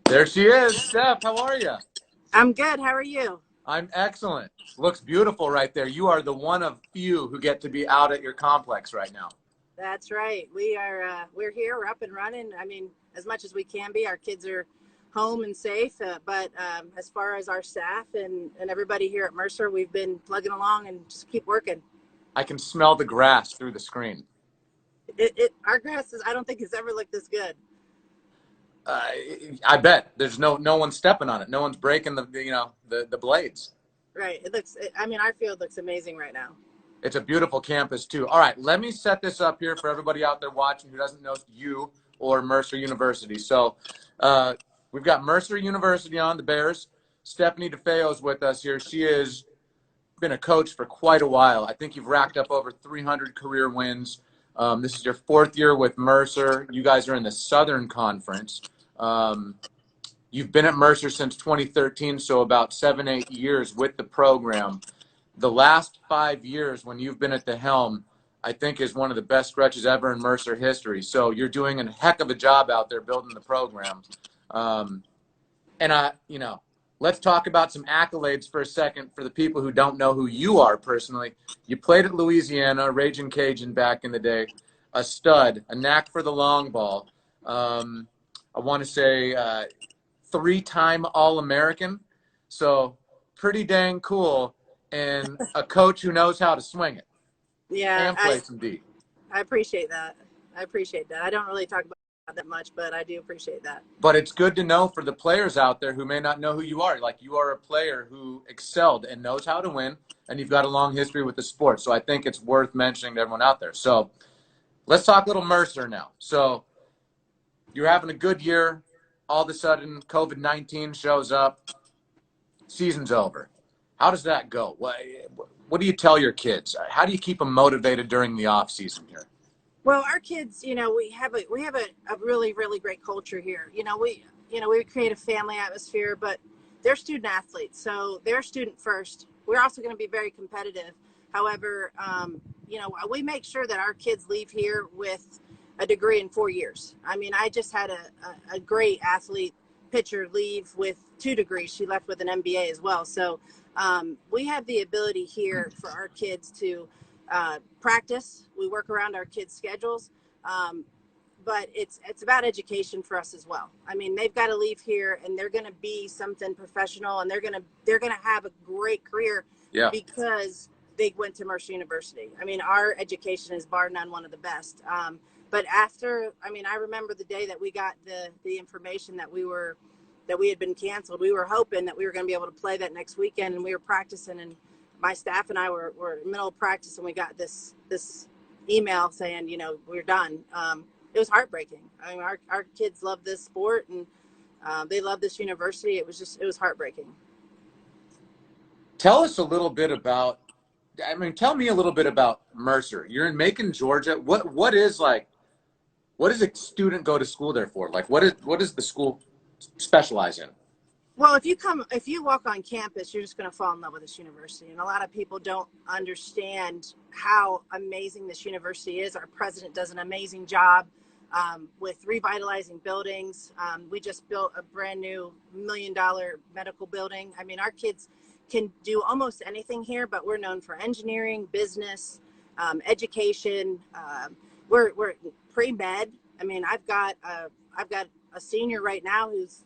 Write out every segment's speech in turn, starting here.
There she is. Steph, how are you? I'm good. How are you? I'm excellent. Looks beautiful right there. You are the one of few who get to be out at your complex right now. That's right. We're here. We're up and running. As much as we can be. Our kids are home and safe. But as far as our staff and everybody here at Mercer, we've been plugging along and just keep working. I can smell the grass through the screen. Our grass is. I don't think it's ever looked this good. Uh, I bet there's no one stepping on it. No one's breaking the blades. Right. It looks. Our field looks amazing right now. It's a beautiful campus too. All right, let me set this up here for everybody out there watching who doesn't know you or Mercer University. So we've got Mercer University on the Bears. Stephanie DeFeo is with us here. She has been a coach for quite a while. I think you've racked up over 300 career wins. This is your fourth year with Mercer. You guys are in the Southern Conference. You've been at Mercer since 2013, so about 7-8 years with the program. The last 5 years when you've been at the helm, I think is one of the best stretches ever in Mercer history. So you're doing a heck of a job out there building the program. Let's talk about some accolades for a second for the people who don't know who you are personally. You played at Louisiana, Raging Cajun back in the day, a stud, a knack for the long ball. I want to say 3-time All-American. So pretty dang cool. And a coach who knows how to swing it Yeah. and play some D. I appreciate that. I don't really talk about that much, but I do appreciate that. But it's good to know for the players out there who may not know who you are. Like, you are a player who excelled and knows how to win, and you've got a long history with the sport. So I think it's worth mentioning to everyone out there. So let's talk a little Mercer now. So you're having a good year. All of a sudden, COVID-19 shows up. Season's over. How does that go? What do you tell your kids? How do you keep them motivated during the off season here? Well, our kids, we have a really really great culture here. We create a family atmosphere, but they're student athletes, so they're student first. We're also going to be very competitive. However, we make sure that our kids leave here with a degree in 4 years. I just had a great athlete pitcher leave with 2 degrees. She left with an MBA as well. So we have the ability here for our kids to practice. We work around our kids' schedules, but it's about education for us as well. They've got to leave here and they're going to be something professional, and they're going to have a great career. Yeah. Because they went to Mercer University. Our education is bar none one of the best. But after, I remember the day that we got the information that we had been canceled. We were hoping that we were going to be able to play that next weekend, and we were practicing, and my staff and I were in the middle of practice, and we got this email saying, we're done. It was heartbreaking. Our kids love this sport, and they love this university. It was heartbreaking. Tell us a little bit about, tell me a little bit about Mercer. You're in Macon, Georgia. What does a student go to school there for? Like, what does the school specialize in? Well, if you walk on campus, you're just going to fall in love with this university. And a lot of people don't understand how amazing this university is. Our president does an amazing job with revitalizing buildings. We just built a brand new $1 million medical building. Our kids can do almost anything here, but we're known for engineering, business, education. We're pre-med. I've got a senior right now who's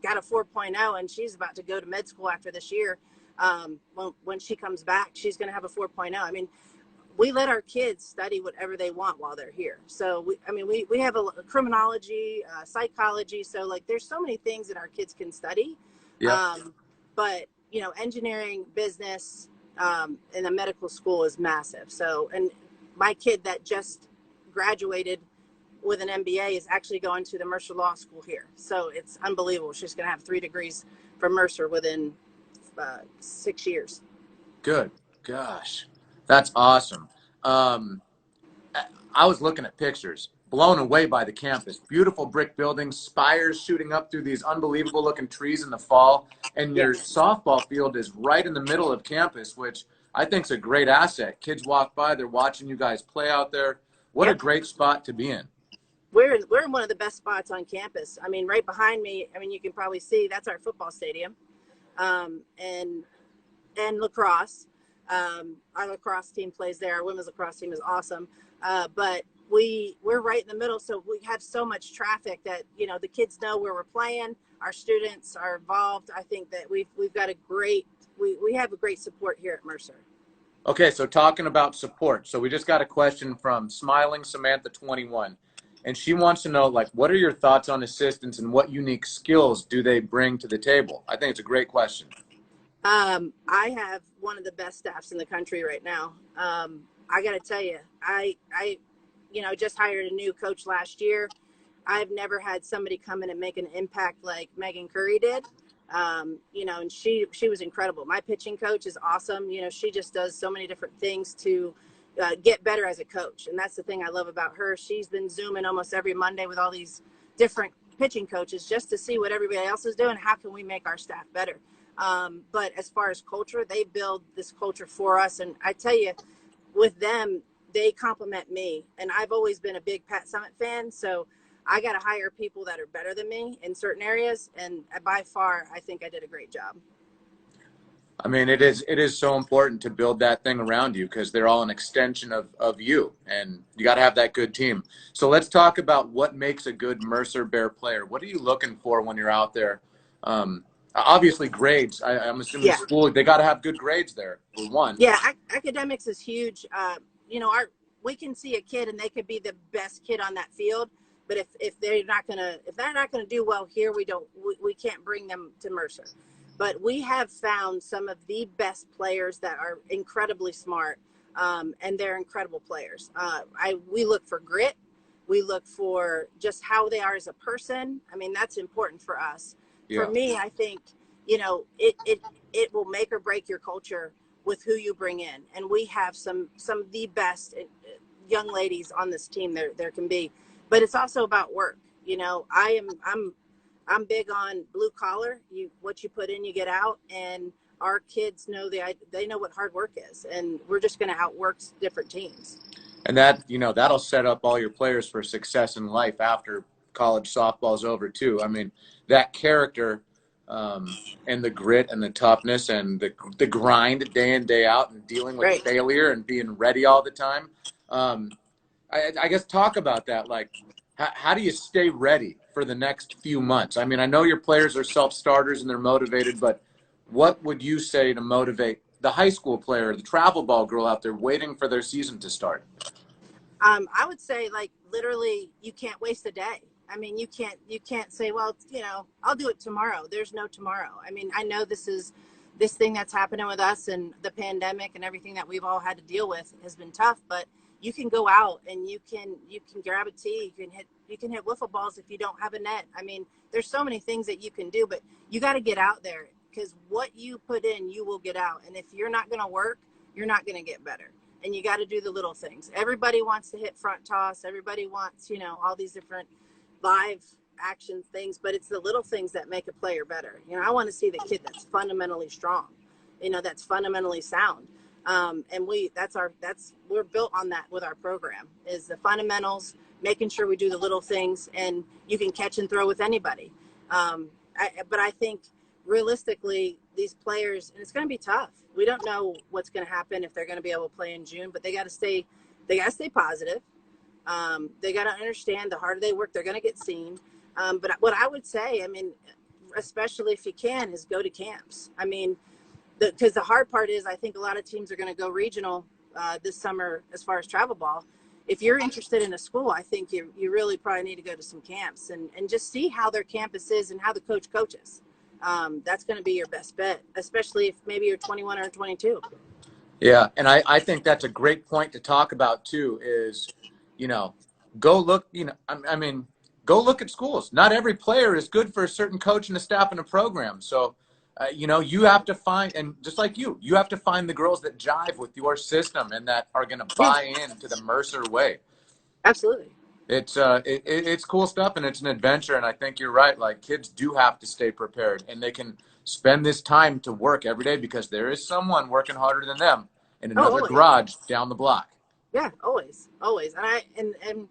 got a 4.0, and she's about to go to med school after this year. When she comes back, she's going to have a 4.0. We let our kids study whatever they want while they're here. So we have a criminology, psychology. So there's so many things that our kids can study. Yeah. But engineering, business, and the medical school is massive. So, and my kid that just graduated with an MBA is actually going to the Mercer Law School here. So it's unbelievable. She's going to have 3 degrees from Mercer within 6 years. Good gosh, that's awesome. I was looking at pictures, blown away by the campus. Beautiful brick buildings, spires shooting up through these unbelievable looking trees in the fall. And your softball field is right in the middle of campus, which I think is a great asset. Kids walk by, they're watching you guys play out there. What a great spot to be in. we're in one of the best spots on campus. I mean, right behind me, I mean, you can probably see that's our football stadium, and lacrosse. Our lacrosse team plays there. Our women's lacrosse team is awesome. But we're right in the middle, so we have so much traffic that, you know, the kids know where we're playing. Our students are involved. I think that we've got we have a great support here at Mercer. Okay, so talking about support. So we just got a question from Smiling Samantha 21. And she wants to know, like, what are your thoughts on assistants and what unique skills do they bring to the table? I think it's a great question. I have one of the best staffs in the country right now. I got to tell you, I just hired a new coach last year. I've never had somebody come in and make an impact like Megan Curry did. And she was incredible. My pitching coach is awesome. You know, she just does so many different things to get better as a coach. And that's the thing I love about her. She's been Zooming almost every Monday with all these different pitching coaches just to see what everybody else is doing. How can we make our staff better? But as far as culture, they build this culture for us. And I tell you, with them, they compliment me. And I've always been a big Pat Summitt fan. So I got to hire people that are better than me in certain areas. And by far, I think I did a great job. I mean, it is so important to build that thing around you because they're all an extension of you, and you got to have that good team. So let's talk about what makes a good Mercer Bear player. What are you looking for when you're out there? Obviously, grades. I'm assuming school, they got to have good grades there, for one. Yeah, academics is huge. We can see a kid and they could be the best kid on that field, but if they're not gonna do well here, we can't bring them to Mercer. But we have found some of the best players that are incredibly smart, and they're incredible players. We look for grit. We look for just how they are as a person. I mean, that's important for us. Yeah. For me, I think, it will make or break your culture with who you bring in. And we have some of the best young ladies on this team there can be. But it's also about work. You know, I'm big on blue collar. What you put in, you get out. And our kids know they know what hard work is. And we're just going to outwork different teams. And that'll set up all your players for success in life after college softball's over too. I mean, that character and the grit and the toughness and the grind day in, day out and dealing with failure and being ready all the time. I guess talk about that. Like, how do you stay ready for the next few months? I mean, I know your players are self-starters and they're motivated, but what would you say to motivate the high school player, the travel ball girl out there waiting for their season to start? I would say, like, literally, you can't waste a day. I mean, you can't say, well, I'll do it tomorrow. There's no tomorrow. I mean, I know this thing that's happening with us and the pandemic and everything that we've all had to deal with has been tough, but you can go out and you can grab a tee. You can hit wiffle balls if you don't have a net. I mean, there's so many things that you can do, but you got to get out there because what you put in, you will get out. And if you're not going to work, you're not going to get better. And you got to do the little things. Everybody wants to hit front toss. Everybody wants, all these different live action things, but it's the little things that make a player better. I want to see the kid that's fundamentally strong, that's fundamentally sound. And we're built on that with our program is the fundamentals, making sure we do the little things, and you can catch and throw with anybody. But I think realistically, these players, and it's going to be tough. We don't know what's going to happen if they're going to be able to play in June, but they got to stay positive. They got to understand the harder they work, they're going to get seen. But what I would say, I mean, especially if you can, is go to camps. I mean, because the hard part is I think a lot of teams are going to go regional this summer as far as travel ball. If you're interested in a school, I think you really probably need to go to some camps and just see how their campus is and how the coach coaches. That's going to be your best bet, especially if maybe you're 21 or 22. Yeah, and I think that's a great point to talk about too is, go look, go look at schools. Not every player is good for a certain coach and a staff and a program. So, you have to find, and just like you have to find the girls that jive with your system and that are going to buy into the Mercer way. Absolutely. It's cool stuff and it's an adventure. And I think you're right. Like, kids do have to stay prepared and they can spend this time to work every day because there is someone working harder than them in another garage down the block. Yeah, always. And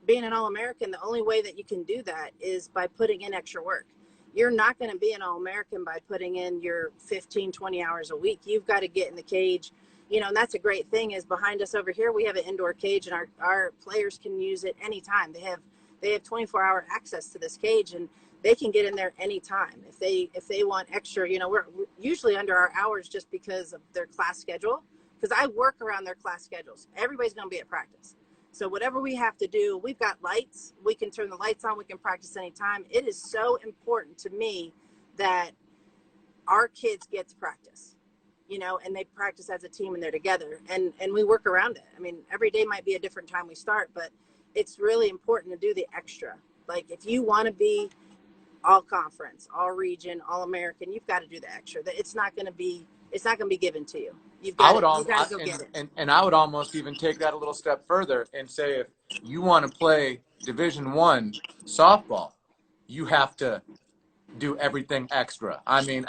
being an All-American, the only way that you can do that is by putting in extra work. You're not going to be an All-American by putting in your 15, 20 hours a week. You've got to get in the cage, you know, and that's a great thing is behind us over here, we have an indoor cage and our players can use it anytime. They have 24-hour access to this cage and they can get in there anytime. If they want extra, you know, we're usually under our hours just because of their class schedule, because I work around their class schedules. Everybody's going to be at practice. So whatever we have to do, we've got lights. We can turn the lights on. We can practice anytime. It is so important to me that our kids get to practice, you know, and they practice as a team and they're together and we work around it. I mean, every day might be a different time we start, but it's really important to do the extra. Like if you want to be all conference, all region, all American, you've got to do the extra. It's not going to be given to you. You've got to go get it. And I would almost even take that a little step further and say if you want to play Division I softball, you have to do everything extra. I mean,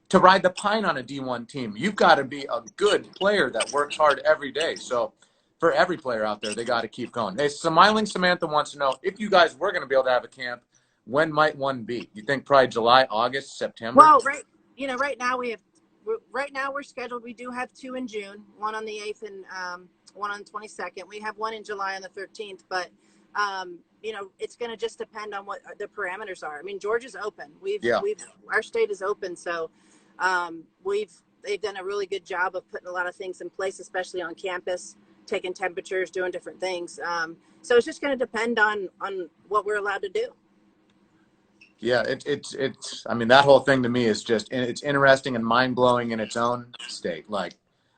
to ride the pine on a D1 team, you've got to be a good player that works hard every day. So for every player out there, they got to keep going. Hey, Smiling Samantha wants to know if you guys were going to be able to have a camp, when might one be? You think probably July, August, September? Well, right now we're scheduled. We do have 2 in June, one on the 8th and one on the 22nd. We have one in July on the 13th, but you know, it's going to just depend on what the parameters are. I mean, Georgia's open. Our state is open. So they've done a really good job of putting a lot of things in place, especially on campus, taking temperatures, doing different things. So it's just going to depend on what we're allowed to do. Yeah, it's I mean, that whole thing to me is just, it's interesting and mind-blowing in its own state. Like,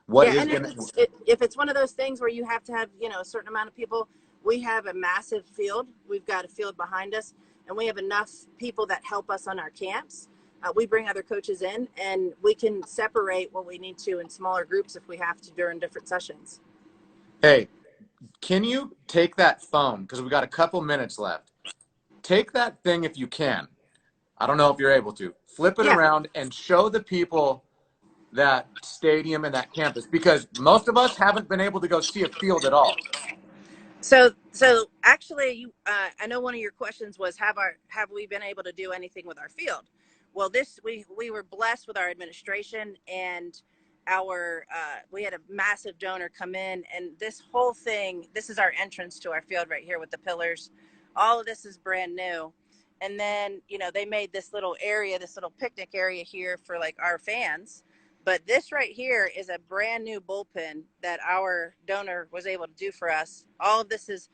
if it's one of those things where you have to have, you know, a certain amount of people, we have a massive field. We've got a field behind us, and we have enough people that help us on our camps. We bring other coaches in, and we can separate what we need to in smaller groups if we have to during different sessions. Hey, can you take that phone, because we've got a couple minutes left. Take that thing if you can. I don't know if you're able to. Flip it around and show the people that stadium and that campus, because most of us haven't been able to go see a field at all. So actually, I know one of your questions was, have we been able to do anything with our field? Well, we were blessed with our administration, and we had a massive donor come in, and this whole thing, this is our entrance to our field right here with the pillars. All of this is brand new. And then, you know, they made this little area, this little picnic area here for like our fans. But this right here is a brand new bullpen that our donor was able to do for us. All of this is,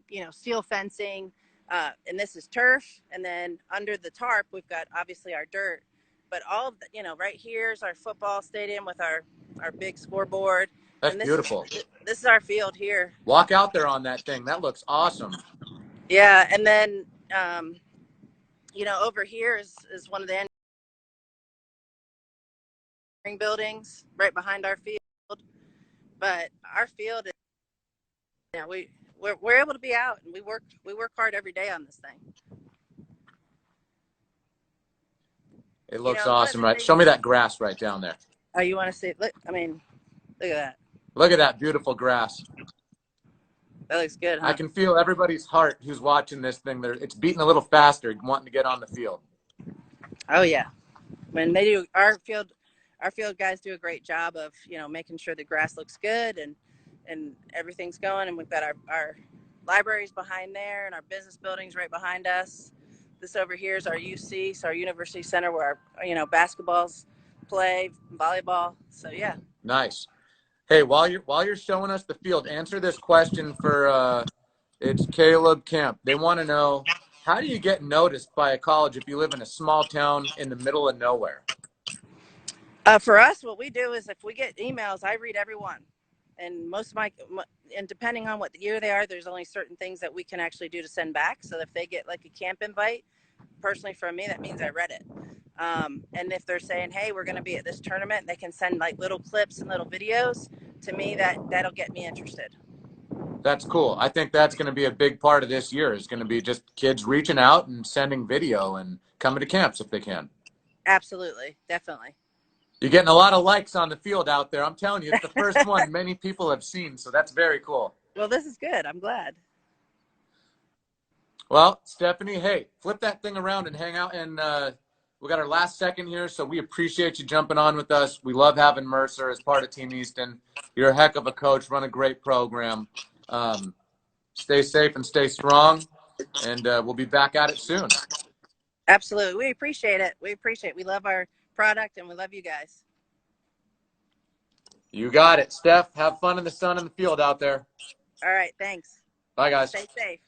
you know, steel fencing, and this is turf. And then under the tarp, we've got obviously our dirt. But all of the, you know, right here is our football stadium with our big scoreboard. That's beautiful. This is our field here. Walk out there on that thing. That looks awesome. Yeah, and then, you know, over here is one of the buildings right behind our field. But our field is, yeah, we're able to be out, and we work hard every day on this thing. It looks awesome, right? Show me that grass right down there. Oh, you want to see it? Look, I mean, look at that. Look at that beautiful grass. That looks good, huh? I can feel everybody's heart who's watching this thing. It's beating a little faster, wanting to get on the field. Oh yeah, when they do, our field guys do a great job of, you know, making sure the grass looks good and everything's going. And we've got our libraries behind there and our business buildings right behind us. This over here is our UC, so our University Center, where our, you know, basketballs play, volleyball. So yeah. Nice. Hey, while you're showing us the field, answer this question for it's Caleb Kemp. They want to know, how do you get noticed by a college if you live in a small town in the middle of nowhere? For us, what we do is if we get emails, I read every one. And and depending on what the year they are, there's only certain things that we can actually do to send back. So if they get like a camp invite, personally from me, that means I read it. And if they're saying, hey, we're going to be at this tournament, they can send like little clips and little videos to me. That'll get me interested. That's cool. I think that's going to be a big part of this year, is going to be just kids reaching out and sending video and coming to camps if they can. Absolutely. Definitely. You're getting a lot of likes on the field out there. I'm telling you, it's the first one many people have seen. So that's very cool. Well, this is good. I'm glad. Well, Stephanie, hey, flip that thing around and hang out. And we got our last second here, so we appreciate you jumping on with us. We love having Mercer as part of Team Easton. You're a heck of a coach, run a great program. Stay safe and stay strong, and we'll be back at it soon. Absolutely. We appreciate it. We appreciate it. We love our product, and we love you guys. You got it. Steph, have fun in the sun and the field out there. All right. Thanks. Bye, guys. Stay safe.